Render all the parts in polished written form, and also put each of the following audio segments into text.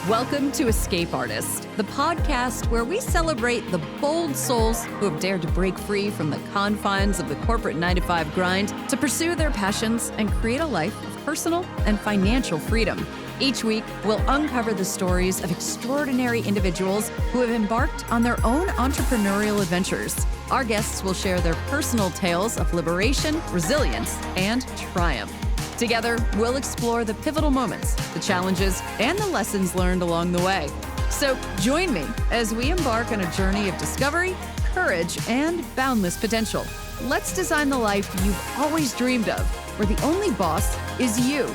Welcome to Escape Artist, the podcast where we celebrate the bold souls who have dared to break free from the confines of the corporate 9-to-5 grind to pursue their passions and create a life of personal and financial freedom. Each week, we'll uncover the stories of extraordinary individuals who have embarked on their own entrepreneurial adventures. Our guests will share their personal tales of liberation, resilience, and triumph. Together, we'll explore the pivotal moments, the challenges, and the lessons learned along the way. So join me as we embark on a journey of discovery, courage, and boundless potential. Let's design the life you've always dreamed of, where the only boss is you.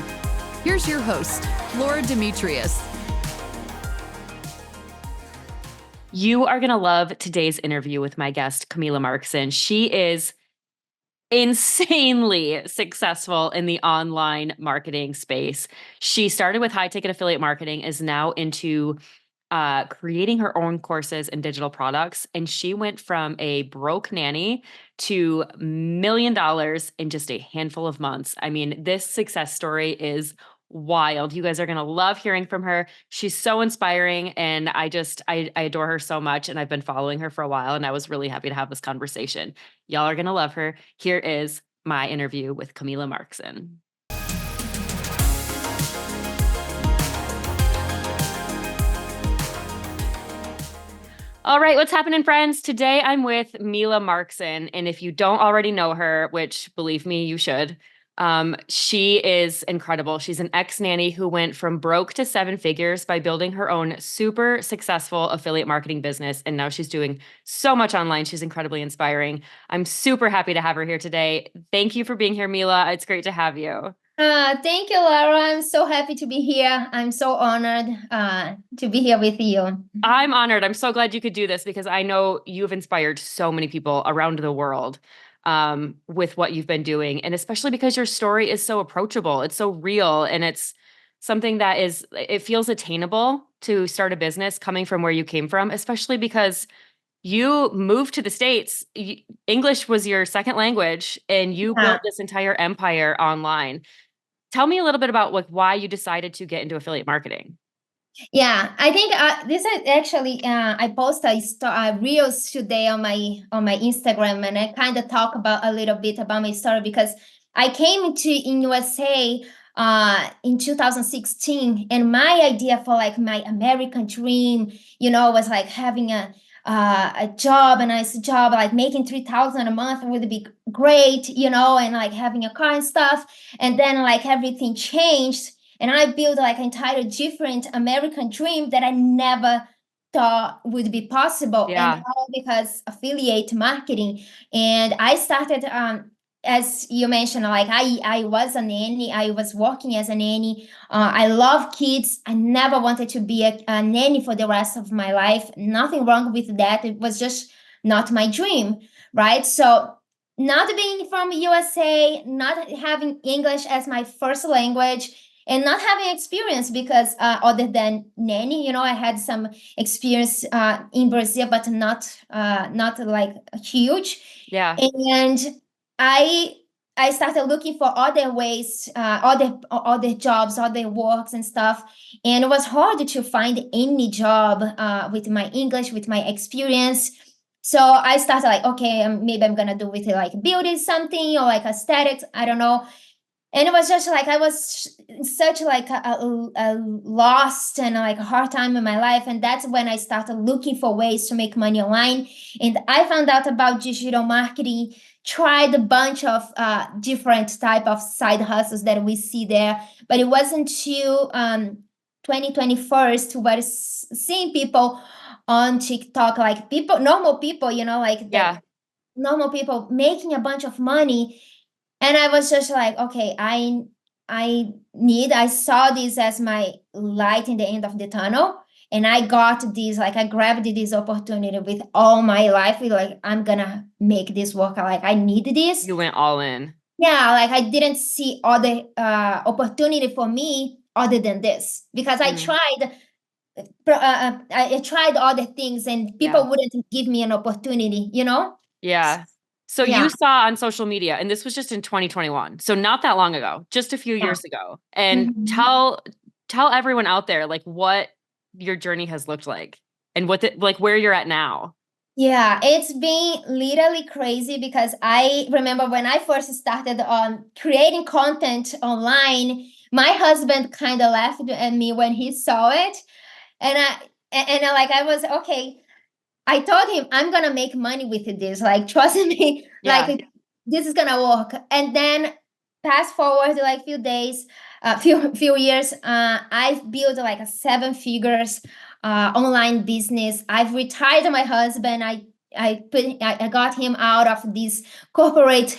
Here's your host, Laura Demetrius. You are going to love today's interview with my guest, Mila Markson. She is insanely successful in the online marketing space. She started with high-ticket affiliate marketing, is now into creating her own courses and digital products. And she went from a broke nanny to $1 million in just a handful of months. I mean, this success story is wild. You guys are going to love hearing from her. She's so inspiring. And I adore her so much. And I've been following her for a while. And I was really happy to have this conversation. Y'all are going to love her. Here is my interview with Mila Markson. All right, what's happening, friends? Today I'm with Mila Markson. And if you don't already know her, which believe me, you should, she is incredible. She's an ex-nanny who went from broke to 7 figures by building her own super successful affiliate marketing business. And now she's doing so much online. She's incredibly inspiring. I'm super happy to have her here today. Thank you for being here, Mila. It's great to have you. Thank you, Laura. I'm so happy to be here. I'm so honored to be here with you. I'm honored. I'm so glad you could do this because I know you've inspired so many people around the world with what you've been doing. And especially because your story is so approachable. It's so real. And it's something that it feels attainable to start a business coming from where you came from, especially because you moved to the States. English was your second language and you built this entire empire online. Tell me a little bit about why you decided to get into affiliate marketing. Yeah, I think this is actually I posted reels today on my Instagram, and I kind of talk about a little bit about my story because I came in USA in 2016, and my idea for my American dream, was having a job, a nice job, making $3,000 a month would be great, and having a car and stuff. And then everything changed. And I built an entire different American dream that I never thought would be possible. Yeah. And all because affiliate marketing. And I started, as you mentioned, I was a nanny. I was working as a nanny. I love kids. I never wanted to be a nanny for the rest of my life. Nothing wrong with that. It was just not my dream, right? So not being from USA, not having English as my first language, and not having experience because other than nanny, I had some experience in Brazil, but not huge. Yeah. And I started looking for other ways, other jobs, other works and stuff. And it was hard to find any job with my English, with my experience. So I started okay, maybe I'm gonna do with building something or aesthetics. I don't know. And it was just I was such a lost and a hard time in my life. And that's when I started looking for ways to make money online. And I found out about digital marketing, tried a bunch of different type of side hustles that we see there. But it wasn't until 2021 where seeing people on TikTok, normal people, normal people making a bunch of money. And I was just okay, I saw this as my light in the end of the tunnel. And I got this, I grabbed this opportunity with all my life. I'm gonna make this work. I need this. You went all in. Yeah, I didn't see other opportunity for me other than this because I tried other things and people wouldn't give me an opportunity, Yeah. So you saw on social media, and this was just in 2021, so not that long ago, just a few years ago. And tell everyone out there, what your journey has looked like and like where you're at now. Yeah, it's been literally crazy because I remember when I first started on creating content online, my husband kind of laughed at me when he saw it. And I was okay. I told him I'm gonna make money with this. Like, trust me, Yeah. like this is gonna work. And then fast forward like few days, few years, I've built like a seven figures online business. I've retired my husband. I got him out of this corporate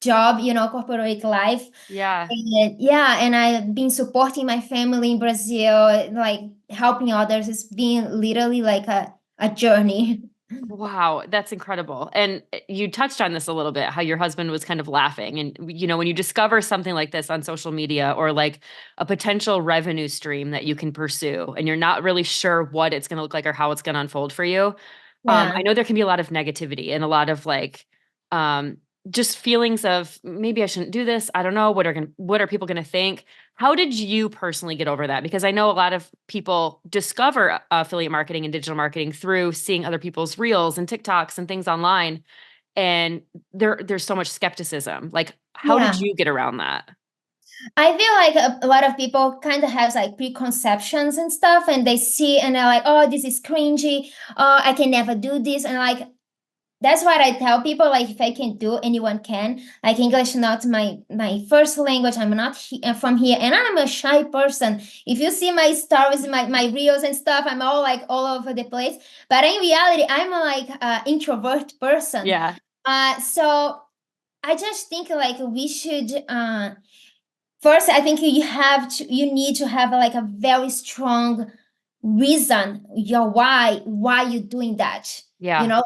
job, corporate life. Yeah. And yeah, and I've been supporting my family in Brazil, like helping others. It's been literally like a journey. Wow, that's incredible. And you touched on this a little bit, how your husband was kind of laughing. And, when you discover something like this on social media or like a potential revenue stream that you can pursue, and you're not really sure what it's going to look like or how it's going to unfold for you, Yeah. I know there can be a lot of negativity and a lot of like, just feelings of maybe I shouldn't do this. I don't know. What are people going to think? How did you personally get over that? Because I know a lot of people discover affiliate marketing and digital marketing through seeing other people's reels and TikToks and things online. And there's so much skepticism. Like, how did Yeah. you get around that? I feel like a lot of people kind of have like preconceptions and stuff, and they see and they're like, oh, this is cringy. Oh, I can never do this. And like, that's what I tell people. Like, if I can do, anyone can. Like, English not my first language. I'm not from here, and I'm a shy person. If you see my stories, my reels and stuff, I'm all over the place. But in reality, I'm a like introvert person. Yeah. So I just think like we should. First, I think you need to have like a very strong reason, your why you're doing that. You Yeah. know,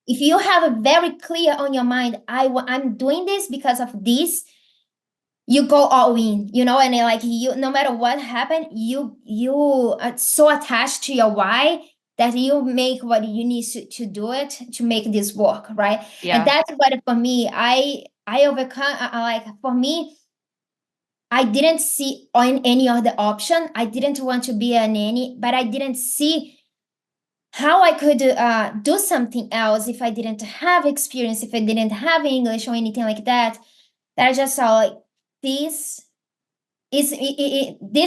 if you have a very clear on your mind, I'm doing this because of this, you go all in, and then, like, you, no matter what happened, you are so attached to your why that you make what you need to do it to make this work, right? And Yeah. that's what for me, I overcome, like, for me, I didn't see on any other option. I didn't want to be a nanny, but I didn't see how I could do something else if I didn't have experience, if I didn't have English or anything like that. That I just saw like this this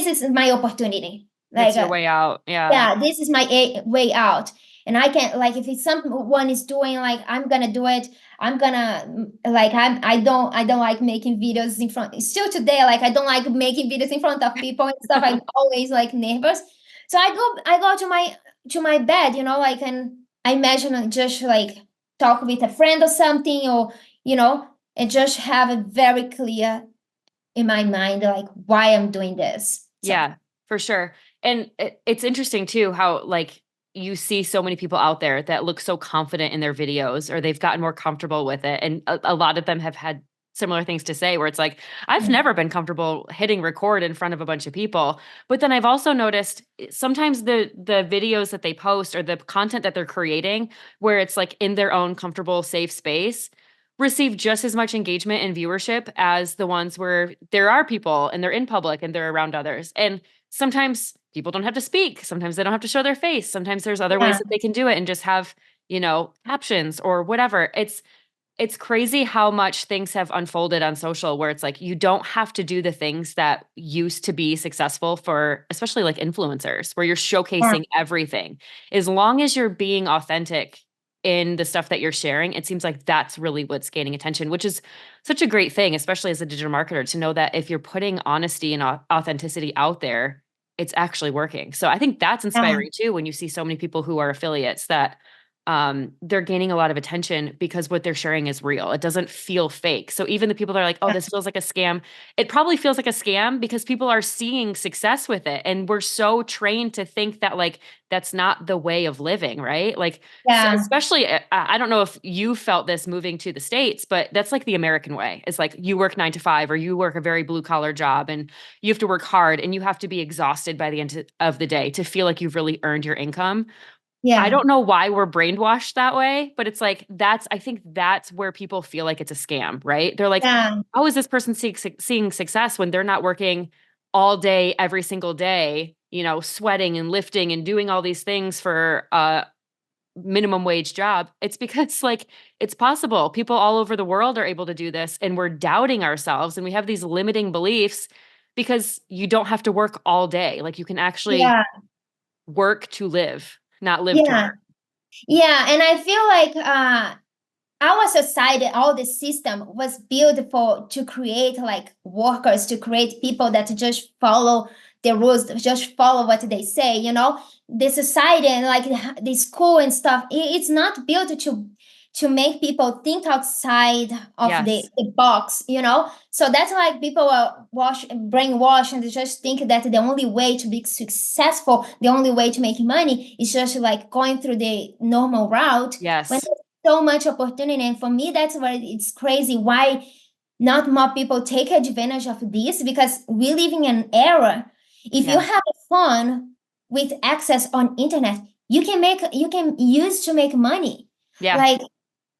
is my opportunity. It's Like, your way out. Yeah. yeah, this is my way out. And I can, like, if it's someone is doing, like, I'm gonna do it. I'm gonna, like, I don't like making videos in front, still today, like, I don't like making videos in front of people and stuff. I'm always like nervous. So I go to my bed, like, and I imagine just like talk with a friend or something, or and just have it very clear in my mind, like, why I'm doing this. So Yeah, for sure. And it's interesting too how like you see so many people out there that look so confident in their videos or they've gotten more comfortable with it. And a lot of them have had similar things to say where it's like, I've never been comfortable hitting record in front of a bunch of people. But then I've also noticed sometimes the videos that they post or the content that they're creating where it's like in their own comfortable, safe space receive just as much engagement and viewership as the ones where there are people and they're in public and they're around others. And sometimes people don't have to speak. Sometimes they don't have to show their face. Sometimes there's other ways yeah, that they can do it and just have, captions or whatever. It's crazy how much things have unfolded on social where it's like you don't have to do the things that used to be successful for especially like influencers where you're yeah, showcasing everything. As long as you're being authentic in the stuff that you're sharing, it seems like that's really what's gaining attention, which is such a great thing, especially as a digital marketer, to know that if you're putting honesty and authenticity out there, it's actually working. So I think that's yeah, inspiring too when you see so many people who are affiliates that they're gaining a lot of attention because what they're sharing is real. It doesn't feel fake. So even the people that are like, oh, yeah, this feels like a scam, it probably feels like a scam because people are seeing success with it. And we're so trained to think that like that's not the way of living, right? Like, so yeah, especially, I don't know if you felt this moving to the States, but that's like the American way. It's like you work 9 to 5 or you work a very blue collar job and you have to work hard and you have to be exhausted by the end of the day to feel like you've really earned your income. I yeah, don't know why we're brainwashed that way, but it's like I think that's where people feel like it's a scam, right? They're like, yeah, how is this person seeing success when they're not working all day, every single day sweating and lifting and doing all these things for a minimum wage job. It's because like it's possible. People all over the world are able to do this, and we're doubting ourselves and we have these limiting beliefs because you don't have to work all day. Like you can actually Yeah. work to live, not live to Yeah. work. Yeah. And I feel like our society, all the system was built to create like workers, to create people that just follow the rules, just follow what they say, the society and like the school and stuff. It's not built to make people think outside of Yes. the box, so that's like people are brainwashed, and they just think that the only way to be successful, the only way to make money is just like going through the normal route, when Yes. so much opportunity. And for me, that's where it's crazy why not more people take advantage of this, because we live in an era. If you Yeah. have a phone with access on internet, you can use to make money. Yeah. Like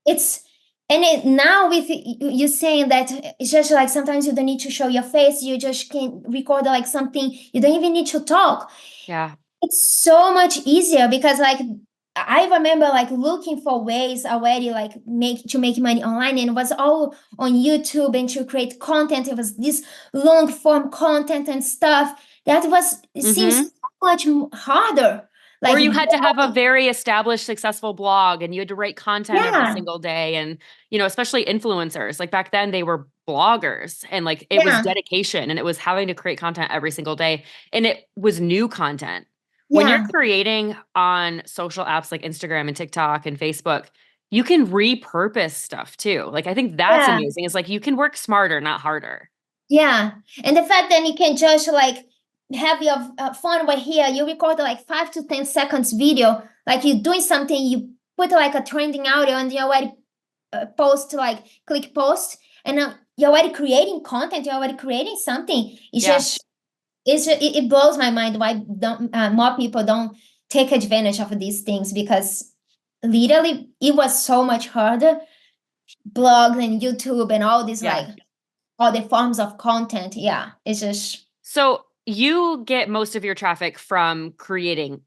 it's now with you saying that it's just like sometimes you don't need to show your face, you just can record like something, you don't even need to talk. Yeah. It's so much easier because like I remember like looking for ways already like make money online, and it was all on YouTube, and to create content. It was this long form content and stuff that it seems so much harder. Or Like you had to have a very established, successful blog, and you had to write content every yeah, single day. And, especially influencers, like back then they were bloggers, and like it was yeah, dedication, and it was having to create content every single day. And it was new content. When you're yeah, creating on social apps like Instagram and TikTok and Facebook, you can repurpose stuff too. Like I think that's yeah. amazing. It's like you can work smarter, not harder. Yeah, and the fact that you can just like have your phone right here, you record like 5 to 10 seconds video, like you're doing something, you put like a trending audio, and you already post, like click post, and you're already creating content, you're already creating something. Yeah. It blows my mind why don't more people don't take advantage of these things, because literally it was so much harder. Blogs and YouTube and all these Yeah. like all the forms of content. Yeah, it's just So you get most of your traffic from creating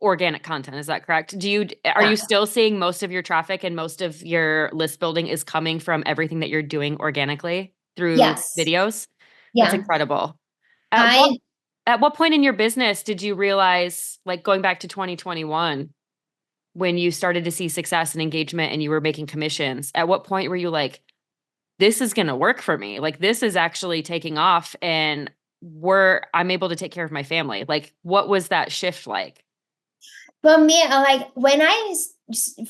organic content. Is that correct? Are yeah. you still seeing most of your traffic and most of your list building is coming from everything that you're doing organically through Yes. videos? That's Yeah. incredible. At what I at what point in your business did you realize, like going back to 2021, when you started to see success and engagement and you were making commissions, at what point were you like, this is going to work for me? Like this is actually taking off, and I'm able to take care of my family. Like what was that shift like? For me, like when I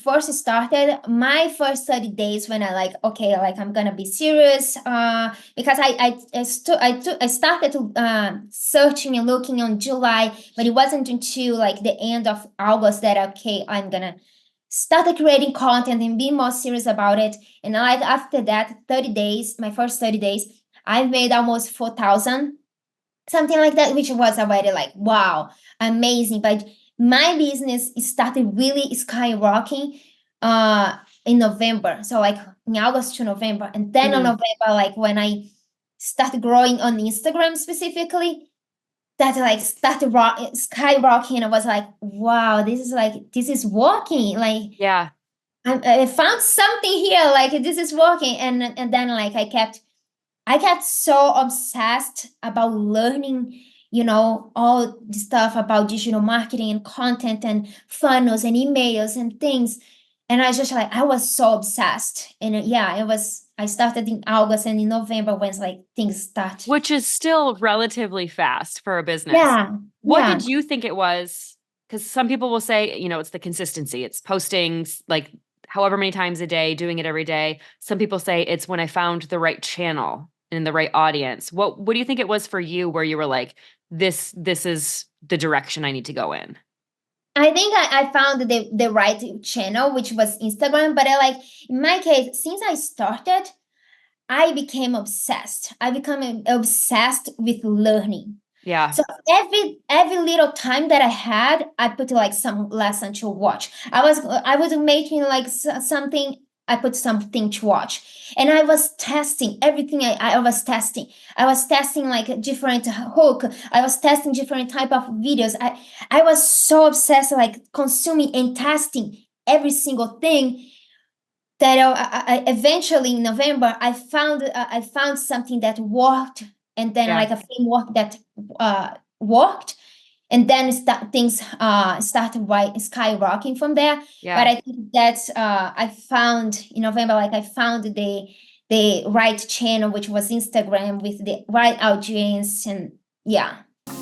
first started, my first 30 days, when I like, okay, like I'm gonna be serious, because I started to searching and looking on July, but it wasn't until like the end of August that okay, I'm gonna start creating content and be more serious about it. And like after that 30 days, my first 30 days, I've made almost 4,000, something like that, which was already like, wow, amazing. But my business started really skyrocketing in November. So like in August to November. And then in November, like when I started growing on Instagram specifically, that like started skyrocketing. I was like, wow, this is working. Like Yeah. I found something here, like this is working. And then like I got so obsessed about learning, all the stuff about digital marketing and content and funnels and emails and things. And I was so obsessed. And I started in August, and in November when like things start. Which is still relatively fast for a business. Yeah. What Yeah. did you think it was? Because some people will say, it's the consistency. It's posting like however many times a day, doing it every day. Some people say it's when I found the right channel and the right audience. What do you think it was for you where you were like, this is the direction I need to go in? I think I found the right channel, which was Instagram. But in my case, since I started, I became obsessed. I become obsessed with learning. Yeah. So every little time that I had, I put like some lesson to watch. I was making like something I put something to watch. And I was testing everything. I was testing. I was testing like a different hook. I was testing different type of videos. I was so obsessed, like consuming and testing every single thing, that I eventually in November I found something that worked, and then like a framework that worked, and then things started skyrocketing from there. Yeah. But I think that's I found in November, like I found the right channel, which was Instagram, with the right audience, and yeah.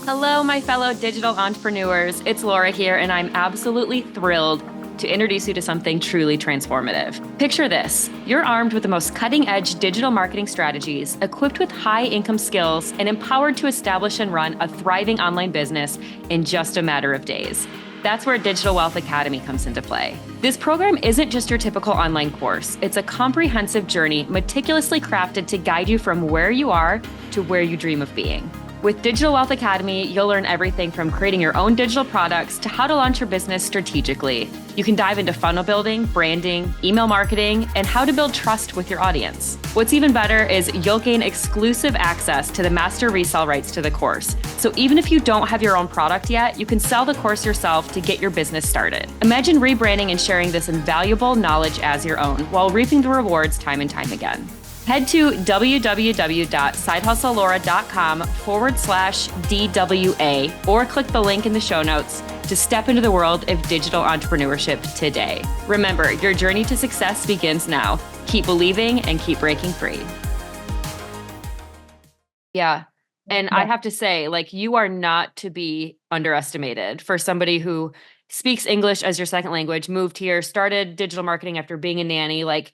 Hello, my fellow digital entrepreneurs. It's Laura here, and I'm absolutely thrilled to introduce you to something truly transformative. Picture this. You're armed with the most cutting-edge digital marketing strategies, equipped with high-income skills, and empowered to establish and run a thriving online business in just a matter of days. That's where Digital Wealth Academy comes into play. This program isn't just your typical online course. It's a comprehensive journey meticulously crafted to guide you from where you are to where you dream of being. With Digital Wealth Academy, you'll learn everything from creating your own digital products to how to launch your business strategically. You can dive into funnel building, branding, email marketing, and how to build trust with your audience. What's even better is you'll gain exclusive access to the master resale rights to the course. So even if you don't have your own product yet, you can sell the course yourself to get your business started. Imagine rebranding and sharing this invaluable knowledge as your own while reaping the rewards time and time again. Head to www.sidehustlelaura.com/DWA or click the link in the show notes to step into the world of digital entrepreneurship today. Remember, your journey to success begins now. Keep believing and keep breaking free. Yeah. And I have to say, like, you are not to be underestimated for somebody who speaks English as your second language, moved here, started digital marketing after being a nanny. Like,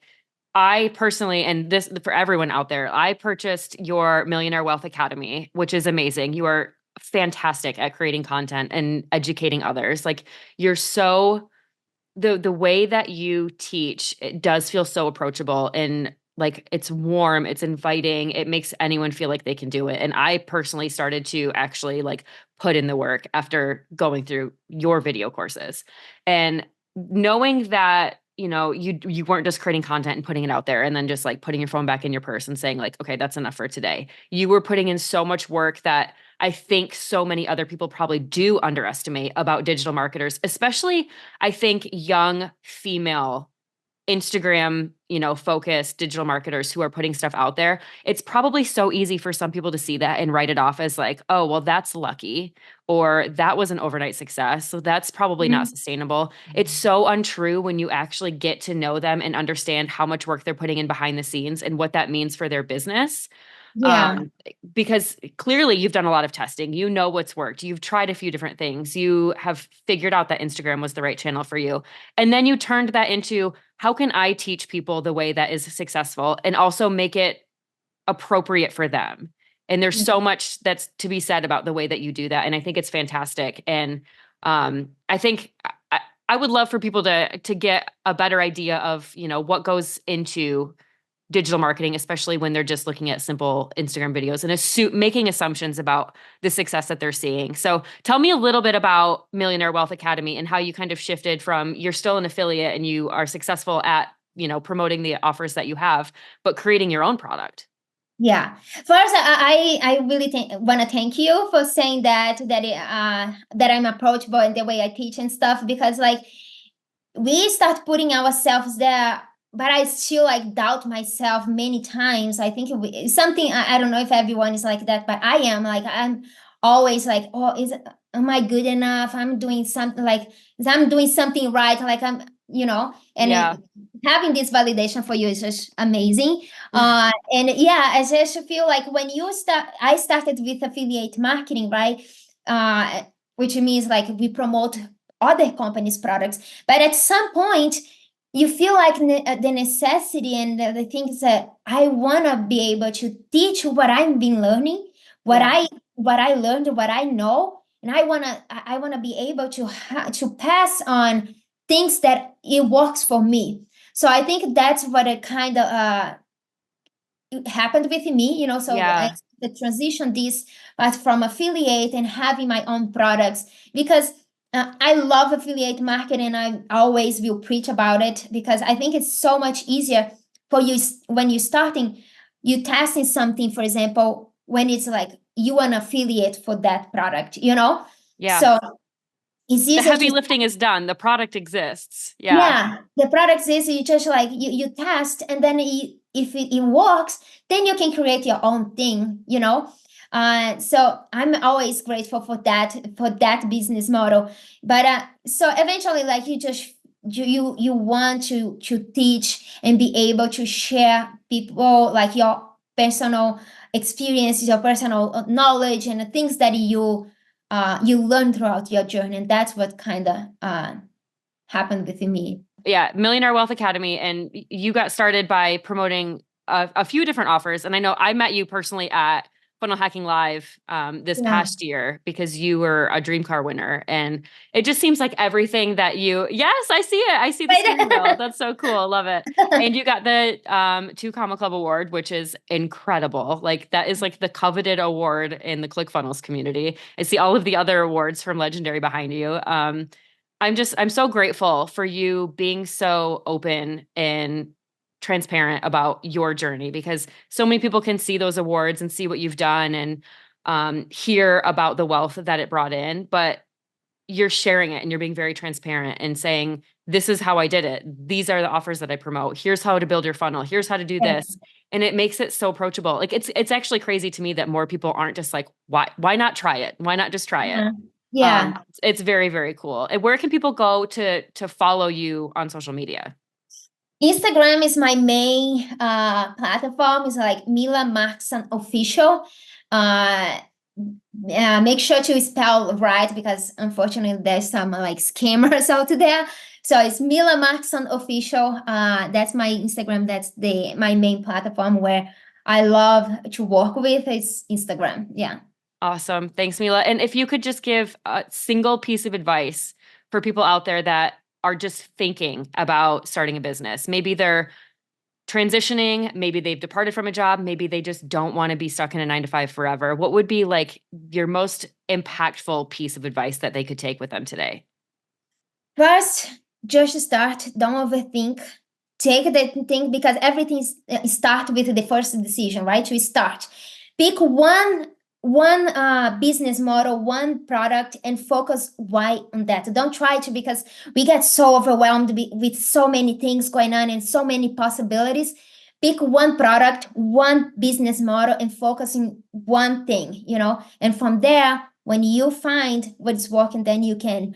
I personally, and this for everyone out there, I purchased your Millionaire Wealth Academy, which is amazing. You are fantastic at creating content and educating others. Like, you're so, the way that you teach, it does feel so approachable, and like it's warm, it's inviting, it makes anyone feel like they can do it. And I personally started to actually like put in the work after going through your video courses, and knowing that, you know, you weren't just creating content and putting it out there and then just like putting your phone back in your purse and saying like, okay, that's enough for today. You were putting in so much work that I think so many other people probably do underestimate about digital marketers, especially I think young female Instagram, you know, focused digital marketers who are putting stuff out there. It's probably so easy for some people to see that and write it off as like, oh, well, that's lucky, or that was an overnight success, so that's probably not sustainable. It's so untrue when you actually get to know them and understand how much work they're putting in behind the scenes and what that means for their business. Yeah. Because clearly you've done a lot of testing, you know what's worked, you've tried a few different things, you have figured out that Instagram was the right channel for you. And then you turned that into, how can I teach people the way that is successful and also make it appropriate for them? And there's so much that's to be said about the way that you do that. And I think it's fantastic. And I think I would love for people to get a better idea of, you know, what goes into digital marketing, especially when they're just looking at simple Instagram videos and making assumptions about the success that they're seeing. So tell me a little bit about Millionaire Wealth Academy and how you kind of shifted from, you're still an affiliate and you are successful at, you know, promoting the offers that you have, but creating your own product. Yeah. First, I really want to thank you for saying that I'm approachable in the way I teach and stuff, because like we start putting ourselves there, but I still like doubt myself many times. I think something, I don't know if everyone is like that, but I am like, I'm always like, oh, am I good enough? I'm doing something like, I'm doing something right. Like I'm, you know, and having this validation for you is just amazing. And yeah, I just feel like when I started with affiliate marketing, right? Which means like we promote other companies' products, but at some point you feel like the necessity and the things that I want to be able to teach what I've been learning, what I learned, what I know, and I want to be able to pass on things that it works for me. So I think that's what it kind of happened with me, you know. So the transition this, but from affiliate and having my own products, because I love affiliate marketing. I always will preach about it because I think it's so much easier for you when you're starting, you testing something, for example, when it's like you an affiliate for that product, Yeah. So it's The easier heavy to lifting is done. The product exists. Yeah. yeah, the product is you just like you test, and then if it works, then you can create your own thing. So I'm always grateful for that business model. But so eventually, like you want to teach and be able to share people like your personal experiences, your personal knowledge, and the things that you learn throughout your journey, and that's what kind of happened with me. Yeah, Millionaire Wealth Academy. And you got started by promoting a few different offers. And I know I met you personally at Funnel Hacking Live this Yeah. past year because you were a dream car winner. And it just seems like everything that yes, I see it. I see the steering wheel. That's so cool. Love it. And you got the 2 Comma Club Award, which is incredible. Like that is like the coveted award in the ClickFunnels community. I see all of the other awards from Legendary behind you. I'm so grateful for you being so open and transparent about your journey, because so many people can see those awards and see what you've done and hear about the wealth that it brought in, but you're sharing it and you're being very transparent and saying, this is how I did it. These are the offers that I promote. Here's how to build your funnel. Here's how to do this. And it makes it so approachable. Like it's actually crazy to me that more people aren't just like, why not try it? Why not just try it? Yeah. It's very, very cool. And where can people go to follow you on social media? Instagram is my main platform. It's like Mila Markson official. Make sure to spell right because unfortunately there's some like scammers out there. So it's Mila Markson official. That's my Instagram. That's my main platform where I love to work with. It's Instagram. Yeah. Awesome. Thanks, Mila. And if you could just give a single piece of advice for people out there that are just thinking about starting a business, maybe they're transitioning, maybe they've departed from a job, maybe they just don't want to be stuck in a 9 to 5 forever. What would be like your most impactful piece of advice that they could take with them today? First, just start. Don't overthink. Take the thing because everything start with the first decision, right? To start, pick one business model, one product, and focus why on that. Don't try to because we get so overwhelmed with so many things going on and so many possibilities. Pick one product, one business model, and focus on one thing. And from there, when you find what's working, then you can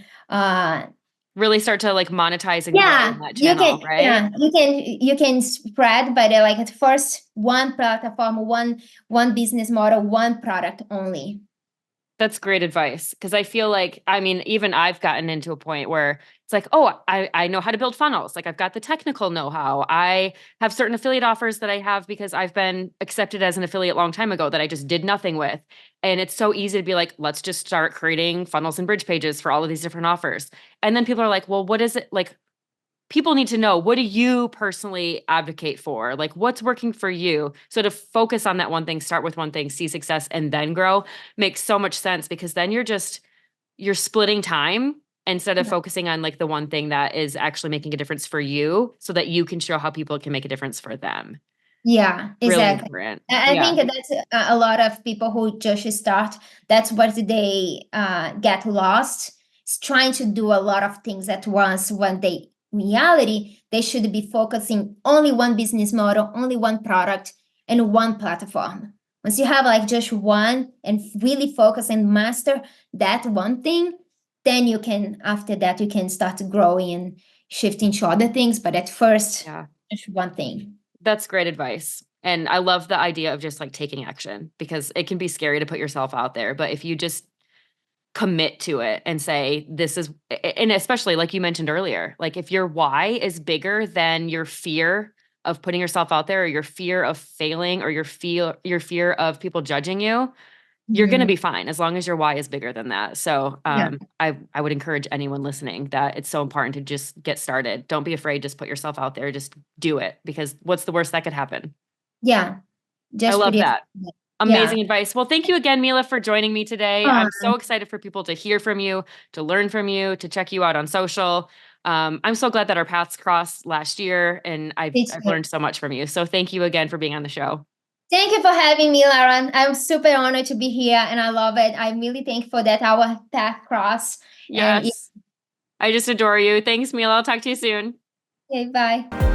really start to like monetize and grow in that channel, right? Yeah, you can spread, but like at first, one platform, one business model, one product only. That's great advice. Because I feel like, I mean, even I've gotten into a point where it's like, oh, I know how to build funnels. Like I've got the technical know-how. I have certain affiliate offers that I have because I've been accepted as an affiliate a long time ago that I just did nothing with. And it's so easy to be like, let's just start creating funnels and bridge pages for all of these different offers. And then people are like, well, what is it like? People need to know, what do you personally advocate for? Like what's working for you? So to focus on that one thing, start with one thing, see success, and then grow makes so much sense, because then you're splitting time instead of focusing on like the one thing that is actually making a difference for you so that you can show how people can make a difference for them. Yeah, Really exactly. important. I think that's a lot of people who just start. That's where they get lost. It's trying to do a lot of things at once when in reality, they should be focusing only one business model, only one product, and one platform. Once you have like just one and really focus and master that one thing, then after that, you can start growing and shifting to other things. But at first, just one thing. That's great advice. And I love the idea of just like taking action, because it can be scary to put yourself out there. But if you just commit to it and say, this is, and especially like you mentioned earlier, like if your why is bigger than your fear of putting yourself out there, or your fear of failing, or your fear of people judging you, you're going to be fine as long as your why is bigger than that. So I would encourage anyone listening that it's so important to just get started. Don't be afraid. Just put yourself out there. Just do it, because what's the worst that could happen? Yeah. I love that. Amazing advice. Well, thank you again, Mila, for joining me today. I'm so Uh, excited for people to hear from you, to learn from you, to check you out on social. I'm so glad that our paths crossed last year, and me I've too. learned so much from you. So thank you again for being on the show. Thank you for having me, Lauren. I'm super honored to be here, and I love it. I'm really thankful that our path cross. And Yes. I just adore you. Thanks, Mila. I'll talk to you soon. okay, bye.